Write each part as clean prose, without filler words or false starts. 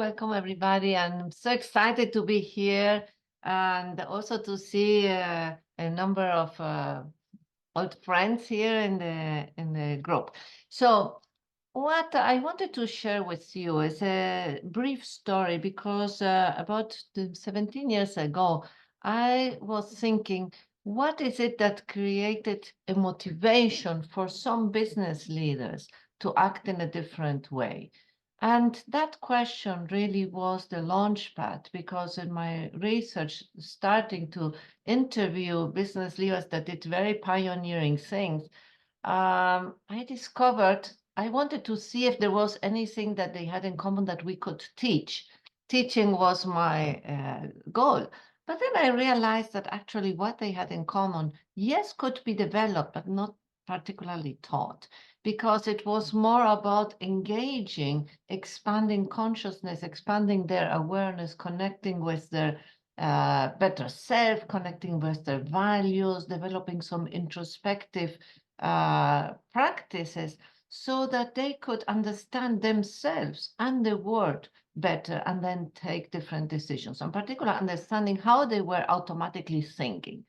welcome everybody. I'm so excited to be here and also to see a number of old friends here in the group. So what I wanted to share with you is a brief story because about 17 years ago, I was thinking, what is it that created a motivation for some business leaders to act in a different way? And that question really was the launchpad, because in my research, starting to interview business leaders that did very pioneering things, I discovered I wanted to see if there was anything that they had in common that we could teach. Teaching was my goal. But then I realized that actually what they had in common, yes, could be developed, but not particularly taught, because it was more about engaging, expanding consciousness, expanding their awareness, connecting with their better self, connecting with their values, developing some introspective practices so that they could understand themselves and the world better and then take different decisions, in particular understanding how they were automatically thinking.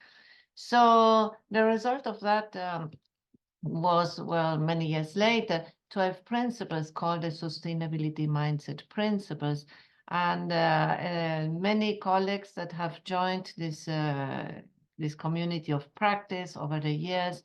So the result of that was, well, many years later, 12 principles called the Sustainability Mindset Principles. And many colleagues that have joined this community of practice over the years,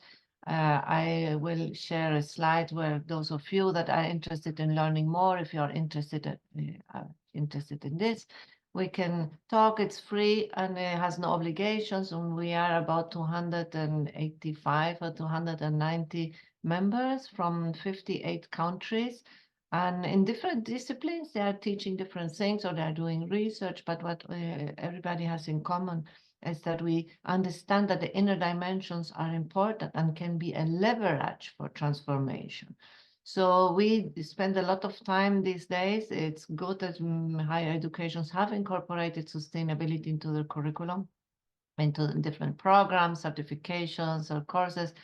I will share a slide where those of you that are interested in learning more, if you are interested in this, we can talk. It's free and it has no obligations. And we are about 285 or 290 members from 58 countries. And in different disciplines, they are teaching different things or they are doing research. But what everybody has in common is that we understand that the inner dimensions are important and can be a leverage for transformation. So we spend a lot of time these days. It's good that higher educations have incorporated sustainability into their curriculum, into different programs, certifications, or courses.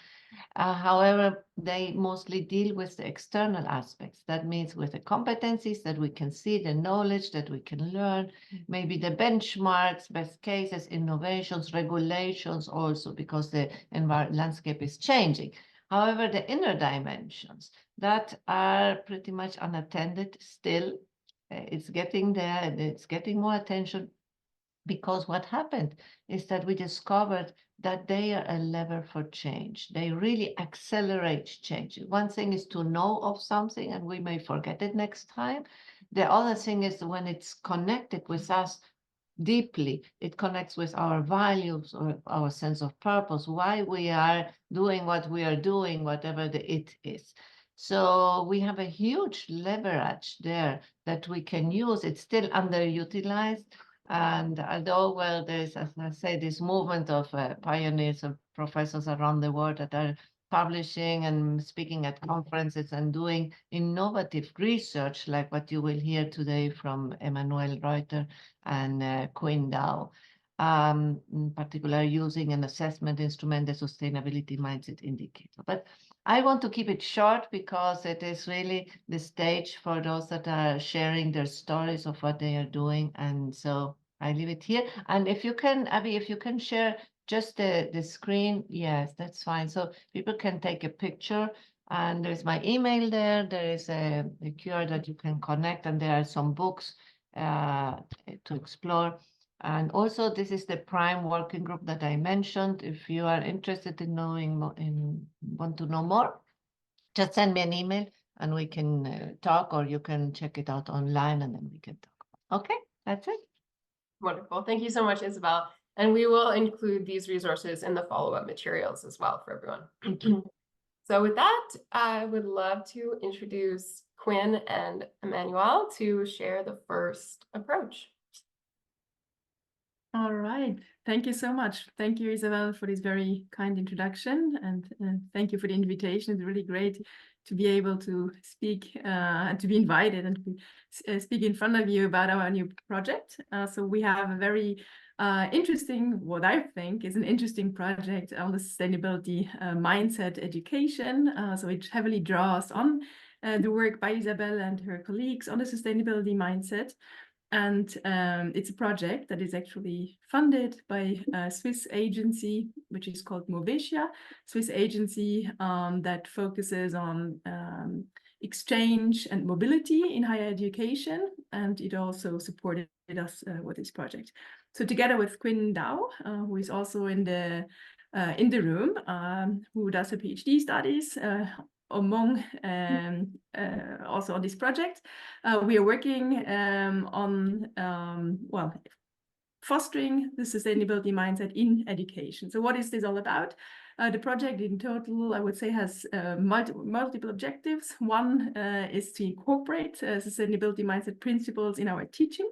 However, they mostly deal with the external aspects. That means with the competencies that we can see, the knowledge that we can learn, maybe the benchmarks, best cases, innovations, regulations also, because the landscape is changing. However, the inner dimensions that are pretty much unattended still, it's getting there and it's getting more attention, because what happened is that we discovered that they are a lever for change. They really accelerate change. One thing is to know of something and we may forget it next time. The other thing is when it's connected with us deeply, it connects with our values or our sense of purpose, why we are doing what we are doing, whatever the it is. So we have a huge leverage there that we can use. It's still underutilized. And although, well, there's, as I say, this movement of pioneers and professors around the world that are publishing and speaking at conferences and doing innovative research, like what you will hear today from Emmanuelle, Reuter, and Quynh, in particular using an assessment instrument, the Sustainability Mindset Indicator. But I want to keep it short because it is really the stage for those that are sharing their stories of what they are doing. And so I leave it here. And if you can, Abby, if you can share just the screen, yes, that's fine. So people can take a picture and there's my email there. There is a QR that you can connect and there are some books to explore. And also, this is the Prime working group that I mentioned. If you are interested in knowing more, want to know more, just send me an email and we can talk, or you can check it out online and then we can talk. Okay, that's it. Wonderful. Thank you so much, Isabel. And we will include these resources in the follow-up materials as well for everyone. Thank you. So with that, I would love to introduce Quynh and Emmanuelle to share the first approach. All right. Thank you so much. Thank you, Isabel, for this very kind introduction. And thank you for the invitation. It's really great to be able to speak and to be invited and to speak in front of you about our new project. So we have a very interesting, what I think is an interesting project on the sustainability mindset education. So it heavily draws on the work by Isabel and her colleagues on the sustainability mindset. And it's a project that is actually funded by a Swiss agency, which is called Movesia, Swiss agency that focuses on exchange and mobility in higher education. And it also supported us with this project. So together with Quynh, who is also in the room, who does a PhD studies among also on this project, we are working on well, fostering the sustainability mindset in education. So what is this all about? The project in total, I would say, has multiple objectives. One is to incorporate sustainability mindset principles in our teaching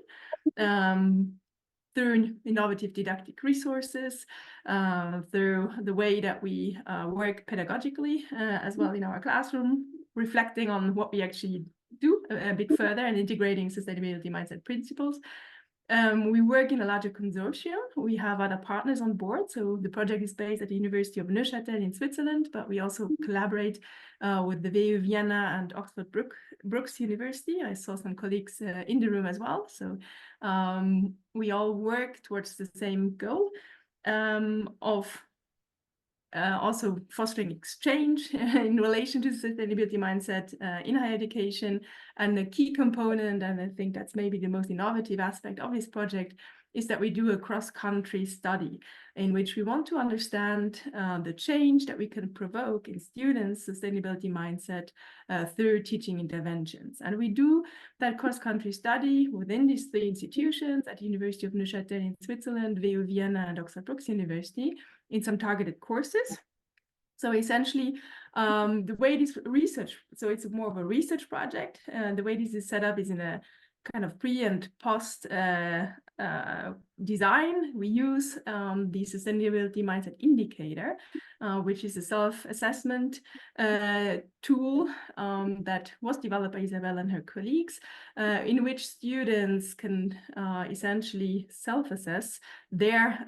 through innovative didactic resources, through the way that we work pedagogically as well in our classroom, reflecting on what we actually do a bit further and integrating sustainability mindset principles. We work in a larger consortium. We have other partners on board. So the project is based at the University of Neuchâtel in Switzerland, but we also collaborate with the WU Vienna and Oxford Brookes University. I saw some colleagues in the room as well. So we all work towards the same goal of also fostering exchange in relation to sustainability mindset in higher education. And the key component, and I think that's maybe the most innovative aspect of this project, is that we do a cross-country study in which we want to understand the change that we can provoke in students' sustainability mindset through teaching interventions. And we do that cross-country study within these three institutions at the University of Neuchâtel in Switzerland, WU Vienna, and Oxford Brookes University in some targeted courses. So essentially, the way this research, so it's more of a research project, the way this is set up is in a kind of pre and post design. We use the sustainability mindset indicator, which is a self-assessment tool that was developed by Isabel and her colleagues, in which students can essentially self-assess their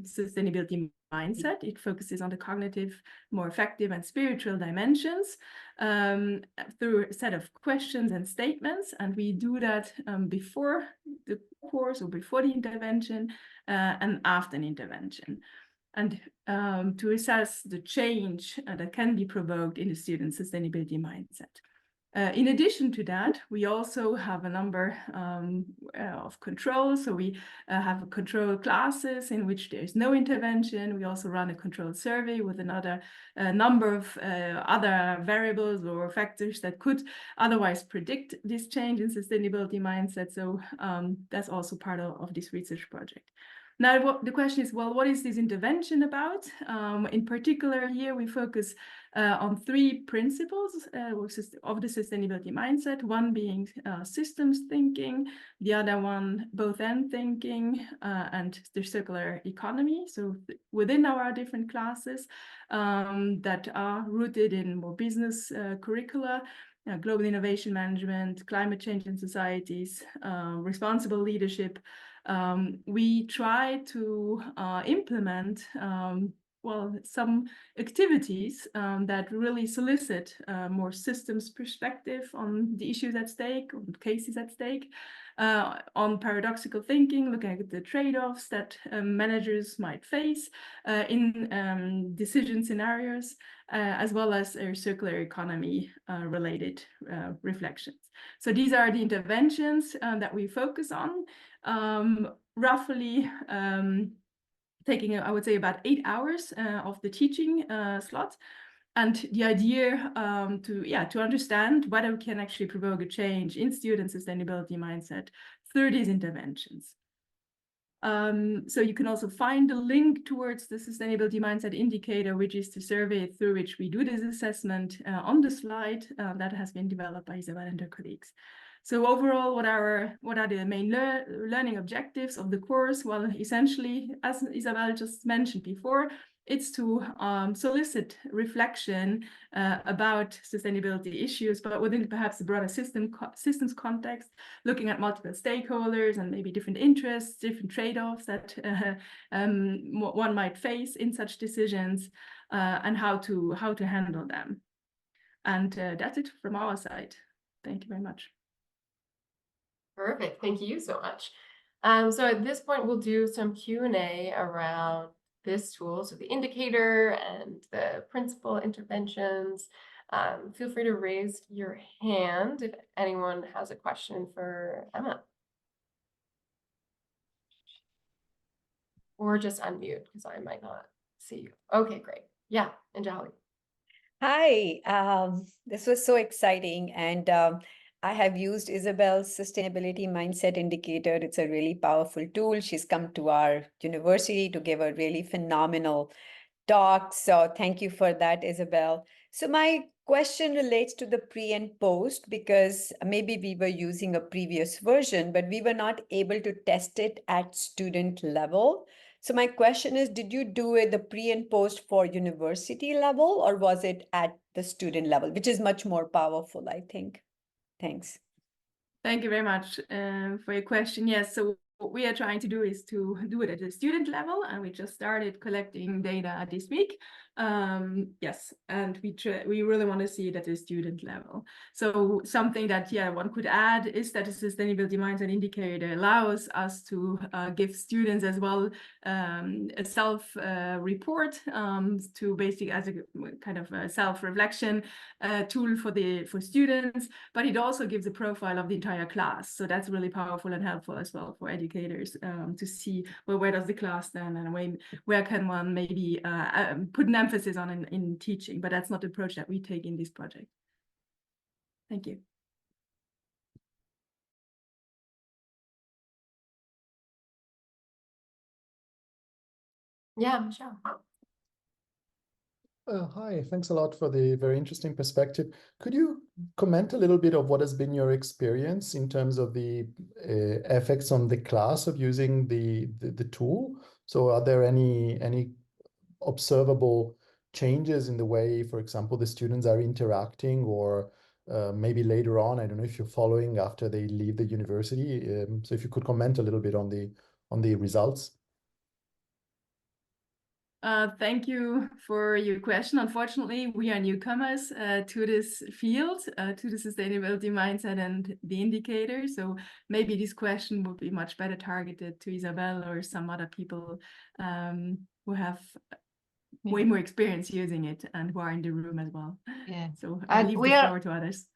sustainability mindset. It focuses on the cognitive, more effective, and spiritual dimensions through a set of questions and statements. And we do that before the course or before the intervention and after an intervention. And to assess the change that can be provoked in the student's sustainability mindset. In addition to that, we also have a number of controls. So we have control classes in which there is no intervention. We also run a control survey with another number of other variables or factors that could otherwise predict this change in sustainability mindset. So that's also part of this research project. Now, the question is, well, what is this intervention about? In particular, here we focus on three principles of the sustainability mindset, one being systems thinking, the other one both-and thinking, and the circular economy. So within our different classes that are rooted in more business curricula, global innovation management, climate change in societies, responsible leadership, we try to implement well, some activities that really solicit more systems perspective on the issues at stake, on cases at stake, on paradoxical thinking, looking at the trade-offs that managers might face in decision scenarios, as well as circular economy related reflections. So these are the interventions that we focus on, roughly taking, I would say, about 8 hours of the teaching slot. And the idea to understand whether we can actually provoke a change in student sustainability mindset through these interventions. So you can also find the link towards the sustainability mindset indicator, which is the survey through which we do this assessment on the slide that has been developed by Isabel and her colleagues. So overall, what are the main learning objectives of the course? Well, essentially, as Isabel just mentioned before, it's to solicit reflection about sustainability issues, but within perhaps a broader systems context, looking at multiple stakeholders and maybe different interests, different trade-offs that one might face in such decisions, and how to handle them. And that's it from our side. Thank you very much. Perfect. Thank you so much. So at this point, we'll do some Q&A around this tool, so the indicator and the principal interventions. Feel free to raise your hand if anyone has a question for Emma. Or just unmute because I might not see you. Okay, great. Yeah, Anjali. Hi, this was so exciting. And I have used Isabel's sustainability mindset indicator. It's a really powerful tool. She's come to our university to give a really phenomenal talk. So thank you for that, Isabel. So my question relates to the pre and post, because maybe we were using a previous version, but we were not able to test it at student level. So my question is, did you do it the pre and post for university level, or was it at the student level, which is much more powerful, I think? Thanks. Thank you very much for your question. Yes, so what we are trying to do is to do it at the student level, and we just started collecting data this week. Yes, and we really want to see it at the student level. So something that, yeah, one could add is that a sustainability mindset indicator allows us to give students as well a self-report to basically as a kind of a self-reflection tool for students, but it also gives a profile of the entire class. So that's really powerful and helpful as well for educators to see, well, where does the class stand, and where can one maybe put an emphasis on in teaching. But that's not the approach that we take in this project. Thank you. Yeah, Michelle. Hi, thanks a lot for the very interesting perspective. Could you comment a little bit of what has been your experience in terms of the effects on the class of using the tool? So are there any observable changes in the way, for example, the students are interacting, or maybe later on, I don't know if you're following after they leave the university. So if you could comment a little bit on the results. Thank you for your question. Unfortunately, we are newcomers to this field, to the sustainability mindset and the indicator. So maybe this question would be much better targeted to Isabel or some other people who have way more experience using it and who are in the room as well. Yeah. So I leave the floor to others.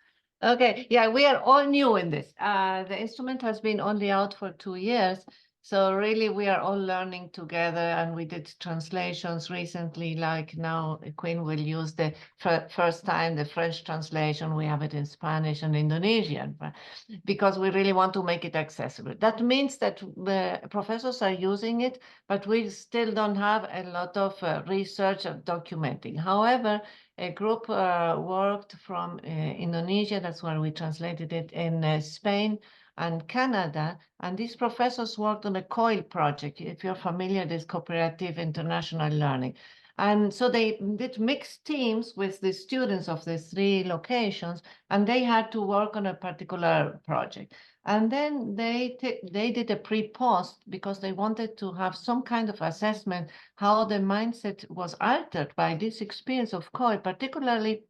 Okay, yeah, we are all new in this. The instrument has been only out for 2 years. So really, we are all learning together, and we did translations recently. Like now, Quynh will use the first time the French translation. We have it in Spanish and Indonesian, because we really want to make it accessible. That means that the professors are using it, but we still don't have a lot of research of documenting. However, a group worked from Indonesia, that's where we translated it, in Spain and Canada, and these professors worked on a COIL project. If you're familiar, this Cooperative International Learning. And so they did mixed teams with the students of the 3 locations, and they had to work on a particular project. And then they did a pre-post because they wanted to have some kind of assessment how the mindset was altered by this experience of COIL, particularly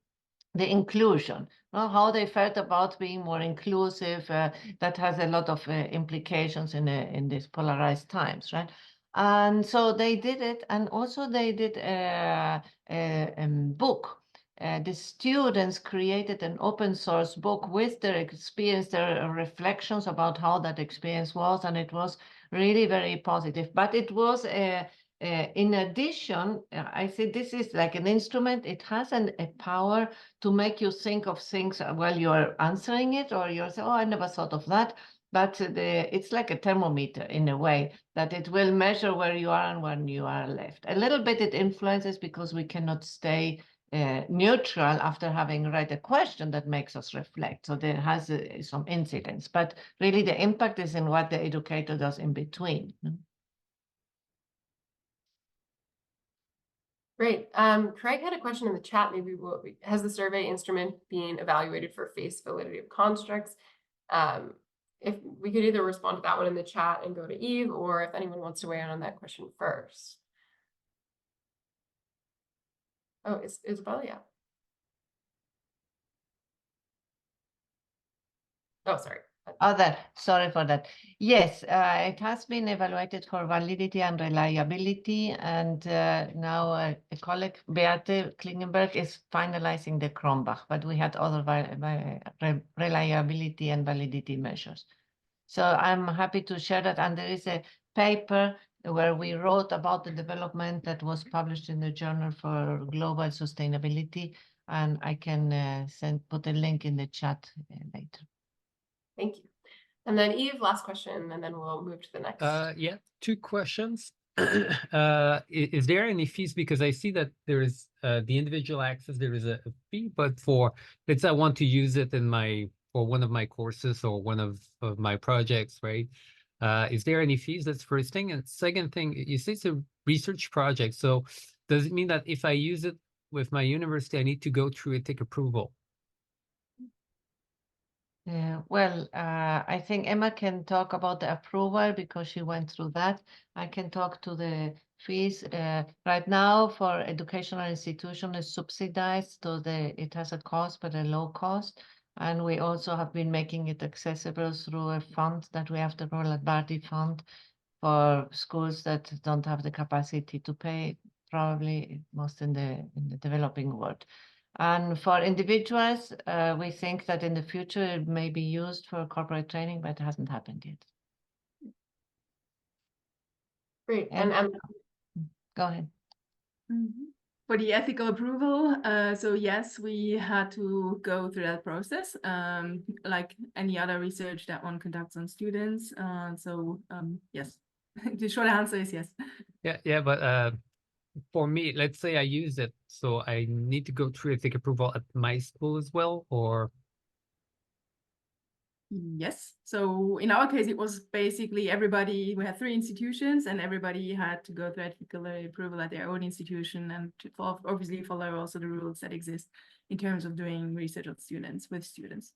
the inclusion, how they felt about being more inclusive. That has a lot of implications in these polarized times, right? And so they did it, and also they did a book. The students created an open source book with their experience, their reflections about how that experience was, and it was really very positive. But it was in addition, I say this is like an instrument. It has a power to make you think of things while you're answering it, or you're saying, oh, I never thought of that. But it's like a thermometer in a way, that it will measure where you are and when you are left. A little bit it influences because we cannot stay neutral after having read a question that makes us reflect. So there has some incidence, but really the impact is in what the educator does in between. Great. Craig had a question in the chat. Maybe has the survey instrument being evaluated for face validity of constructs? If we could either respond to that one in the chat and go to Eve, or if anyone wants to weigh in on that question first. Oh, Isabel, yeah. Oh, sorry. Oh, sorry for that. Yes, it has been evaluated for validity and reliability, and now a colleague, Beate Klingenberg, is finalizing the Kronbach, but we had other reliability and validity measures. So I'm happy to share that, and there is a paper where we wrote about the development that was published in the Journal for Global Sustainability, and I can put a link in the chat later. Thank you. And then Eve, last question, and then we'll move to the next. Yeah, 2 questions. Is there any fees? Because I see that there is the individual access, there is a fee, but let's say I want to use it for one of my courses or one of my projects, right? Is there any fees? That's first thing. And second thing, you say it's a research project. So does it mean that if I use it with my university, I need to go through a TIC approval? Well, I think Emma can talk about the approval because she went through that. I can talk to the fees. Right now, for educational institution is subsidized, so it has a cost, but a low cost. And we also have been making it accessible through a fund that we have, the Roland Barthes Fund, for schools that don't have the capacity to pay, probably most in the developing world. And for individuals, we think that in the future it may be used for corporate training, but it hasn't happened yet. Great. And And go ahead. For the ethical approval, so yes, we had to go through that process, like any other research that one conducts on students. Yes, the short answer is yes. Yeah, but for me, let's say I use it, so I need to go through ethic approval at my school as well, or? Yes. So in our case, it was basically everybody, we had 3 institutions and everybody had to go through ethical approval at their own institution and to obviously follow also the rules that exist in terms of doing research on students with students.